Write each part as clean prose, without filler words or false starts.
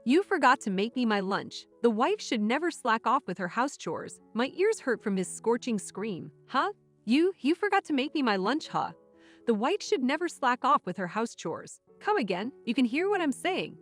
You forgot to make me my lunch. The wife should never slack off with her house chores. My ears hurt from his scorching scream. Huh? You forgot to make me my lunch, huh? The wife should never slack off with her house chores. Come again, you can hear what I'm saying.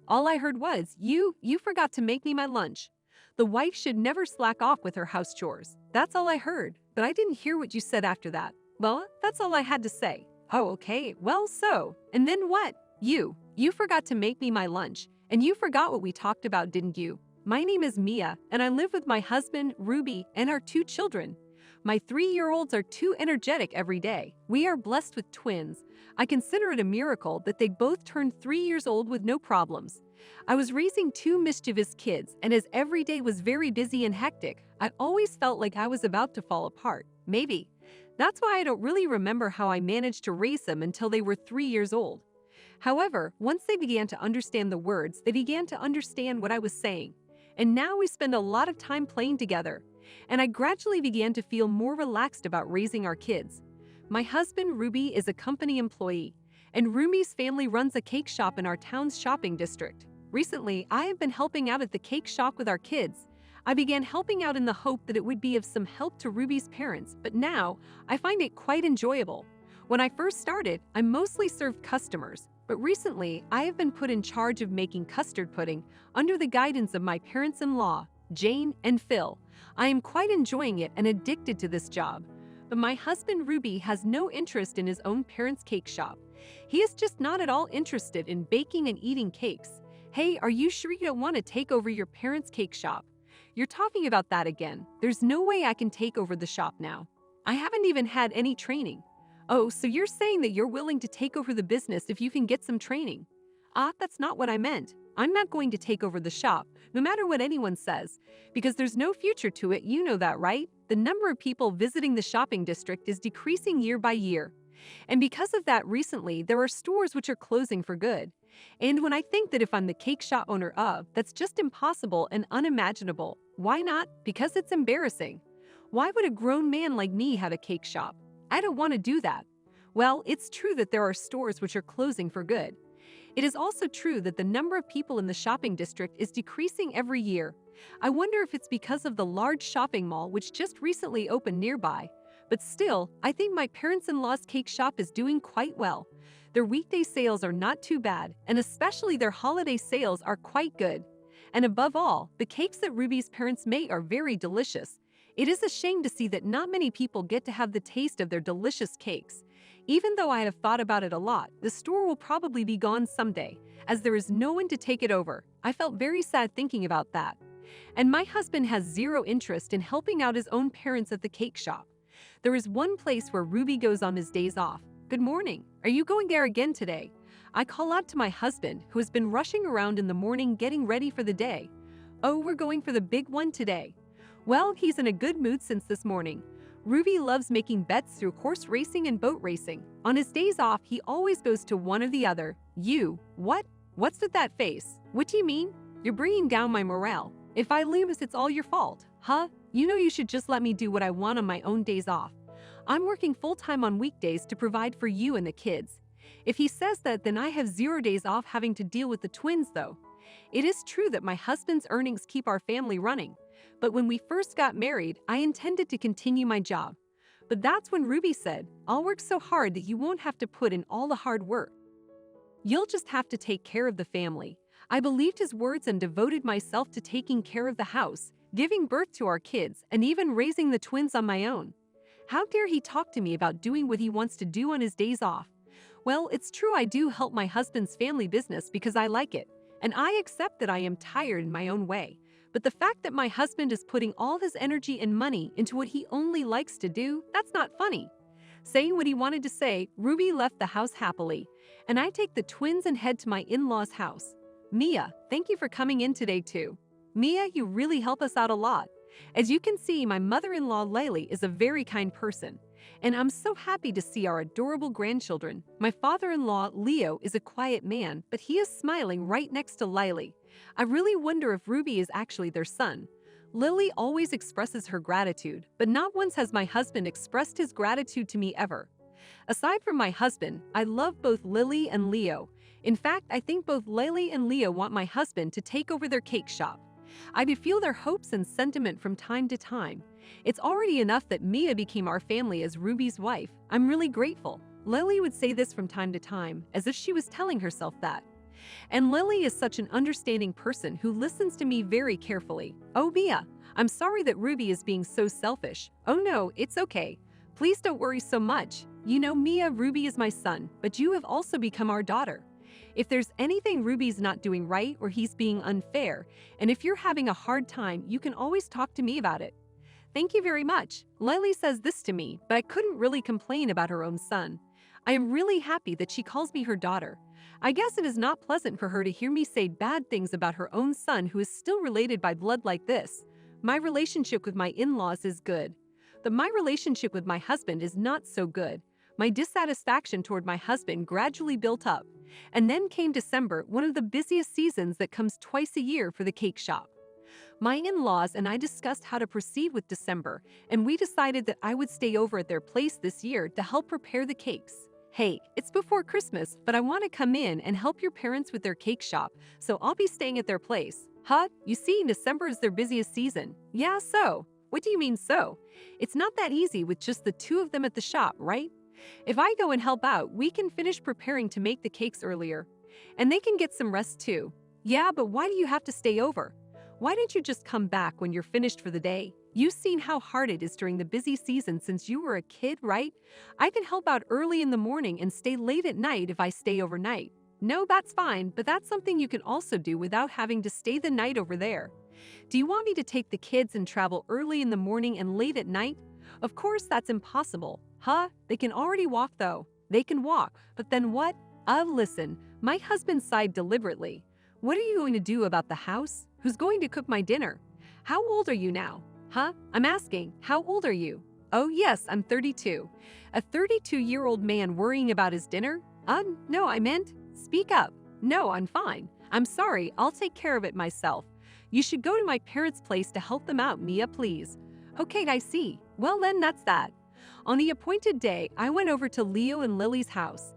All I heard was, you forgot to make me my lunch. The wife should never slack off with her house chores. That's all I heard, but I didn't hear what you said after that. Well, that's all I had to say. Oh, okay, well, so. And then what? You forgot to make me my lunch. And you forgot what we talked about, didn't you? My name is Mia, and I live with my husband, Ruby, and our 2 children. My 3-year-olds are too energetic every day. We are blessed with twins. I consider it a miracle that they both turned 3 years old with no problems. I was raising 2 mischievous kids, and as every day was very busy and hectic, I always felt like I was about to fall apart. Maybe. That's why I don't really remember how I managed to raise them until they were 3 years old. However, once they began to understand the words, they began to understand what I was saying. And now we spend a lot of time playing together. And I gradually began to feel more relaxed about raising our kids. My husband, Ruby, is a company employee, and Ruby's family runs a cake shop in our town's shopping district. Recently, I have been helping out at the cake shop with our kids. I began helping out in the hope that it would be of some help to Ruby's parents, but now I find it quite enjoyable. When I first started, I mostly served customers, but recently I have been put in charge of making custard pudding under the guidance of my parents-in-law, Jane and Phil. I am quite enjoying it and addicted to this job. But my husband Ruby has no interest in his own parents' cake shop. He is just not at all interested in baking and eating cakes. Hey, are you sure you don't want to take over your parents' cake shop? You're talking about that again. There's no way I can take over the shop now. I haven't even had any training. Oh, so you're saying that you're willing to take over the business if you can get some training? That's not what I meant. I'm not going to take over the shop, no matter what anyone says, because there's no future to it, you know that, right? The number of people visiting the shopping district is decreasing year by year. And because of that, recently, there are stores which are closing for good. And when I think that if I'm the cake shop owner that's just impossible and unimaginable. Why not? Because it's embarrassing. Why would a grown man like me have a cake shop? I don't want to do that. Well, it's true that there are stores which are closing for good. It is also true that the number of people in the shopping district is decreasing every year. I wonder if it's because of the large shopping mall which just recently opened nearby. But still, I think my parents-in-law's cake shop is doing quite well. Their weekday sales are not too bad, and especially their holiday sales are quite good. And above all, the cakes that Ruby's parents make are very delicious. It is a shame to see that not many people get to have the taste of their delicious cakes. Even though I have thought about it a lot, the store will probably be gone someday, as there is no one to take it over. I felt very sad thinking about that. And my husband has zero interest in helping out his own parents at the cake shop. There is one place where Ruby goes on his days off. Good morning. Are you going there again today? I call out to my husband, who has been rushing around in the morning getting ready for the day. Oh, we're going for the big one today. Well, he's in a good mood since this morning. Ruby loves making bets through horse racing and boat racing. On his days off, he always goes to one or the other. What? What's with that face? What do you mean? You're bringing down my morale. If I lose, it's all your fault. Huh? You know you should just let me do what I want on my own days off. I'm working full-time on weekdays to provide for you and the kids. If he says that, then I have 0 days off having to deal with the twins, though. It is true that my husband's earnings keep our family running. But when we first got married, I intended to continue my job. But that's when Ruby said, I'll work so hard that you won't have to put in all the hard work. You'll just have to take care of the family. I believed his words and devoted myself to taking care of the house, giving birth to our kids, and even raising the twins on my own. How dare he talk to me about doing what he wants to do on his days off? Well, it's true I do help my husband's family business because I like it, and I accept that I am tired in my own way. But the fact that my husband is putting all his energy and money into what he only likes to do, that's not funny. Saying what he wanted to say, Ruby left the house happily, and I take the twins and head to my in-laws' house. Mia, thank you for coming in today too. Mia, you really help us out a lot. As you can see, my mother-in-law Lily is a very kind person, and I'm so happy to see our adorable grandchildren. My father-in-law Leo is a quiet man, but he is smiling right next to Lily. I really wonder if Ruby is actually their son. Lily always expresses her gratitude, but not once has my husband expressed his gratitude to me ever. Aside from my husband, I love both Lily and Leo. In fact, I think both Lily and Leo want my husband to take over their cake shop. I could feel their hopes and sentiment from time to time. It's already enough that Mia became our family as Ruby's wife. I'm really grateful. Lily would say this from time to time, as if she was telling herself that. And Lily is such an understanding person who listens to me very carefully. Oh, Mia, I'm sorry that Ruby is being so selfish. Oh no, it's okay. Please don't worry so much. You know, Mia, Ruby is my son, but you have also become our daughter. If there's anything Ruby's not doing right or he's being unfair, and if you're having a hard time, you can always talk to me about it. Thank you very much. Lily says this to me, but I couldn't really complain about her own son. I am really happy that she calls me her daughter. I guess it is not pleasant for her to hear me say bad things about her own son who is still related by blood like this. My relationship with my in-laws is good, but my relationship with my husband is not so good. My dissatisfaction toward my husband gradually built up. And then came December, one of the busiest seasons that comes twice a year for the cake shop. My in-laws and I discussed how to proceed with December, and we decided that I would stay over at their place this year to help prepare the cakes. Hey, it's before Christmas, but I want to come in and help your parents with their cake shop, so I'll be staying at their place. Huh? You see, December is their busiest season. Yeah, so? What do you mean so? It's not that easy with just the two of them at the shop, right? If I go and help out, we can finish preparing to make the cakes earlier. And they can get some rest too. Yeah, but why do you have to stay over? Why don't you just come back when you're finished for the day? You've seen how hard it is during the busy season since you were a kid, right? I can help out early in the morning and stay late at night if I stay overnight. No, that's fine, but that's something you can also do without having to stay the night over there. Do you want me to take the kids and travel early in the morning and late at night? Of course, that's impossible. Huh? They can already walk though. They can walk, but then what? Listen, my husband sighed deliberately. What are you going to do about the house? Who's going to cook my dinner? How old are you now? Huh? I'm asking, how old are you? Oh yes, I'm 32. A 32-year-old man worrying about his dinner? No, I meant, speak up. No, I'm fine. I'm sorry, I'll take care of it myself. You should go to my parents' place to help them out, Mia, please. Okay, I see. Well then, that's that. On the appointed day, I went over to Leo and Lily's house.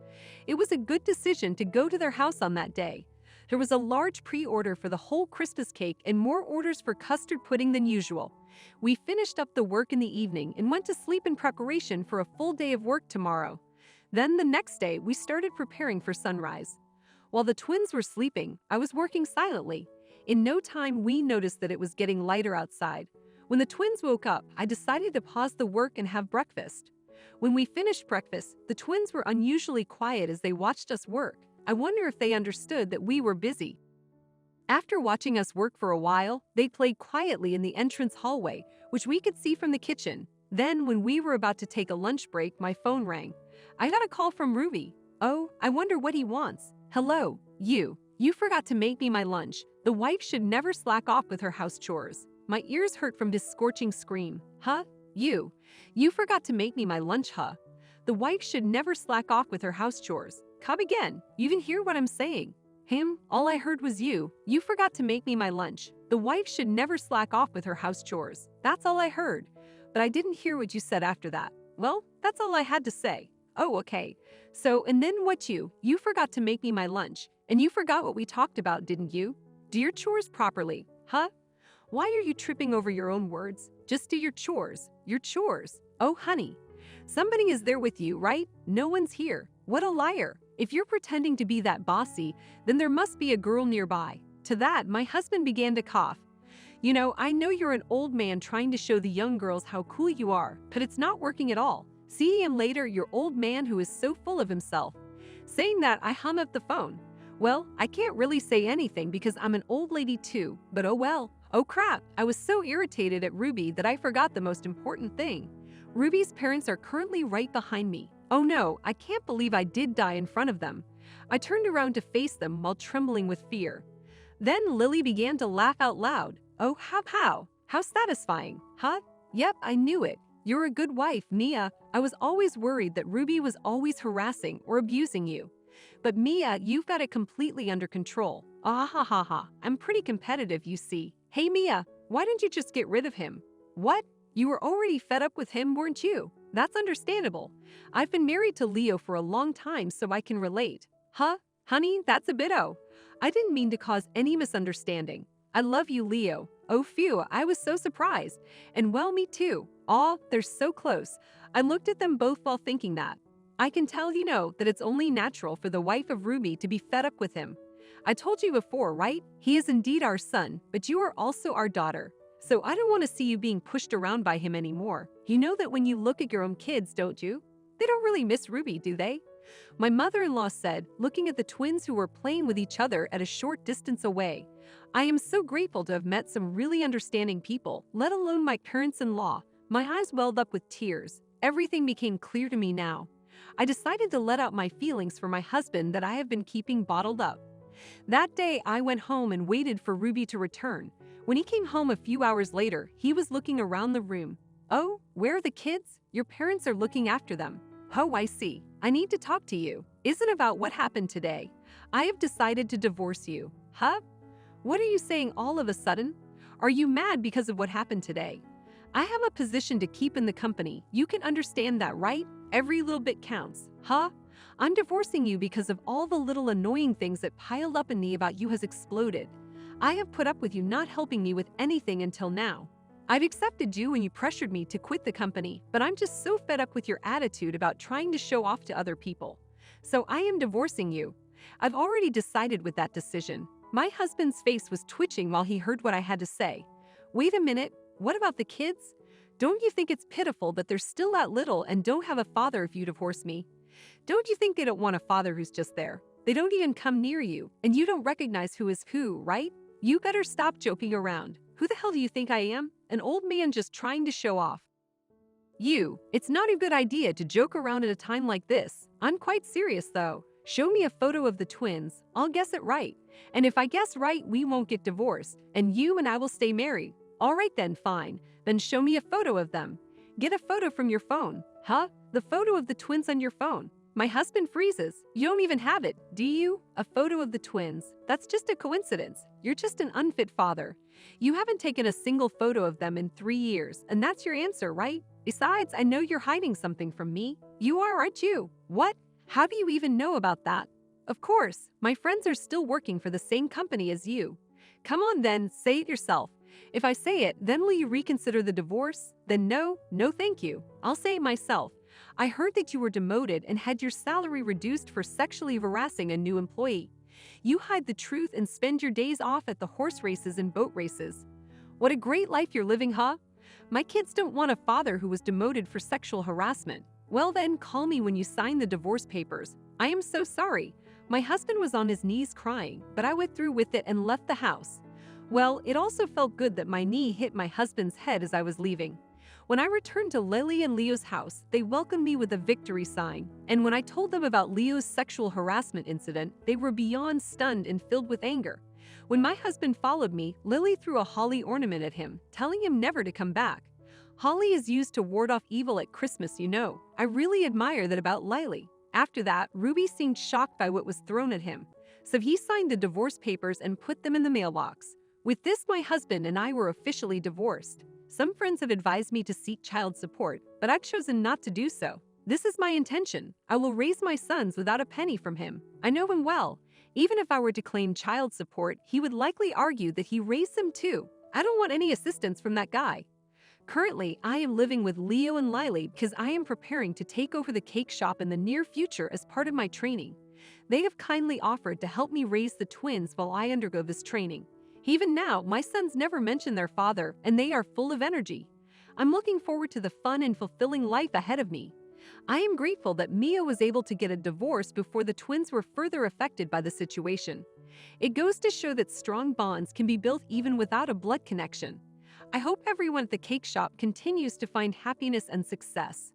It was a good decision to go to their house on that day. There was a large pre-order for the whole Christmas cake and more orders for custard pudding than usual. We finished up the work in the evening and went to sleep in preparation for a full day of work tomorrow. Then the next day, we started preparing for sunrise. While the twins were sleeping, I was working silently. In no time, we noticed that it was getting lighter outside. When the twins woke up, I decided to pause the work and have breakfast. When we finished breakfast, the twins were unusually quiet as they watched us work. I wonder if they understood that we were busy. After watching us work for a while, they played quietly in the entrance hallway, which we could see from the kitchen. Then, when we were about to take a lunch break, my phone rang. I got a call from Ruby. Oh, I wonder what he wants. Hello, you. You forgot to make me my lunch. The wife should never slack off with her house chores. My ears hurt from this scorching scream. Huh? You. You forgot to make me my lunch, huh? The wife should never slack off with her house chores. Come again. You didn't hear what I'm saying. Him? All I heard was you. You forgot to make me my lunch. The wife should never slack off with her house chores. That's all I heard. But I didn't hear what you said after that. Well, that's all I had to say. Oh, okay. So, and then what you forgot to make me my lunch. And you forgot what we talked about, didn't you? Do your chores properly, huh? Why are you tripping over your own words? Just do your chores. Your chores. Oh, honey. Somebody is there with you, right? No one's here. What a liar. If you're pretending to be that bossy, then there must be a girl nearby. To that, my husband began to cough. You know, I know you're an old man trying to show the young girls how cool you are, but it's not working at all. See him later, your old man who is so full of himself. Saying that, I hung up the phone. Well, I can't really say anything because I'm an old lady too, but oh well. Oh crap, I was so irritated at Ruby that I forgot the most important thing. Ruby's parents are currently right behind me. Oh no, I can't believe I did die in front of them. I turned around to face them while trembling with fear. Then Lily began to laugh out loud. Oh, how satisfying, huh? Yep, I knew it. You're a good wife, Mia. I was always worried that Ruby was always harassing or abusing you. But Mia, you've got it completely under control. Ah ha ha ha, I'm pretty competitive, you see. Hey Mia, why didn't you just get rid of him? What? You were already fed up with him, weren't you? That's understandable. I've been married to Leo for a long time, so I can relate. Huh? Honey, that's a bit. I didn't mean to cause any misunderstanding. I love you, Leo. Oh, phew, I was so surprised. And well, me too. Aw, they're so close. I looked at them both while thinking that. I can tell that it's only natural for the wife of Ruby to be fed up with him. I told you before, right? He is indeed our son, but you are also our daughter. So I don't want to see you being pushed around by him anymore. You know that when you look at your own kids, don't you? They don't really miss Ruby, do they? My mother-in-law said, looking at the twins who were playing with each other at a short distance away. I am so grateful to have met some really understanding people, let alone my parents-in-law. My eyes welled up with tears. Everything became clear to me now. I decided to let out my feelings for my husband that I have been keeping bottled up. That day, I went home and waited for Ruby to return. When he came home a few hours later, he was looking around the room. Oh, where are the kids? Your parents are looking after them. Oh, I see. I need to talk to you. Isn't about what happened today. I have decided to divorce you. Huh? What are you saying all of a sudden? Are you mad because of what happened today? I have a position to keep in the company. You can understand that, right? Every little bit counts. Huh? I'm divorcing you because of all the little annoying things that piled up in me about you has exploded. I have put up with you not helping me with anything until now. I've accepted you when you pressured me to quit the company, but I'm just so fed up with your attitude about trying to show off to other people. So I am divorcing you. I've already decided with that decision. My husband's face was twitching while he heard what I had to say. Wait a minute, what about the kids? Don't you think it's pitiful that they're still that little and don't have a father if you divorce me? Don't you think they don't want a father who's just there? They don't even come near you, and you don't recognize who is who, right? You better stop joking around. Who the hell do you think I am? An old man just trying to show off. It's not a good idea to joke around at a time like this. I'm quite serious though. Show me a photo of the twins. I'll guess it right. And if I guess right, we won't get divorced, and you and I will stay married. All right then, fine. Then show me a photo of them. Get a photo from your phone. Huh? The photo of the twins on your phone. My husband freezes. You don't even have it, do you? A photo of the twins. That's just a coincidence. You're just an unfit father. You haven't taken a single photo of them in 3 years, and that's your answer, right? Besides, I know you're hiding something from me. You are, aren't you? What? How do you even know about that? Of course, my friends are still working for the same company as you. Come on then, say it yourself. If I say it, then will you reconsider the divorce? Then no, thank you. I'll say it myself. I heard that you were demoted and had your salary reduced for sexually harassing a new employee. You hide the truth and spend your days off at the horse races and boat races. What a great life you're living, huh? My kids don't want a father who was demoted for sexual harassment. Well then, call me when you sign the divorce papers. I am so sorry. My husband was on his knees crying, but I went through with it and left the house. Well, it also felt good that my knee hit my husband's head as I was leaving. When I returned to Lily and Leo's house, they welcomed me with a victory sign. And when I told them about Leo's sexual harassment incident, they were beyond stunned and filled with anger. When my husband followed me, Lily threw a holly ornament at him, telling him never to come back. Holly is used to ward off evil at Christmas, you know. I really admire that about Lily. After that, Ruby seemed shocked by what was thrown at him. So he signed the divorce papers and put them in the mailbox. With this, my husband and I were officially divorced. Some friends have advised me to seek child support, but I've chosen not to do so. This is my intention. I will raise my sons without a penny from him. I know him well. Even if I were to claim child support, he would likely argue that he raised them too. I don't want any assistance from that guy. Currently, I am living with Leo and Lily because I am preparing to take over the cake shop in the near future as part of my training. They have kindly offered to help me raise the twins while I undergo this training. Even now, my sons never mention their father, and they are full of energy. I'm looking forward to the fun and fulfilling life ahead of me. I am grateful that Mia was able to get a divorce before the twins were further affected by the situation. It goes to show that strong bonds can be built even without a blood connection. I hope everyone at the cake shop continues to find happiness and success.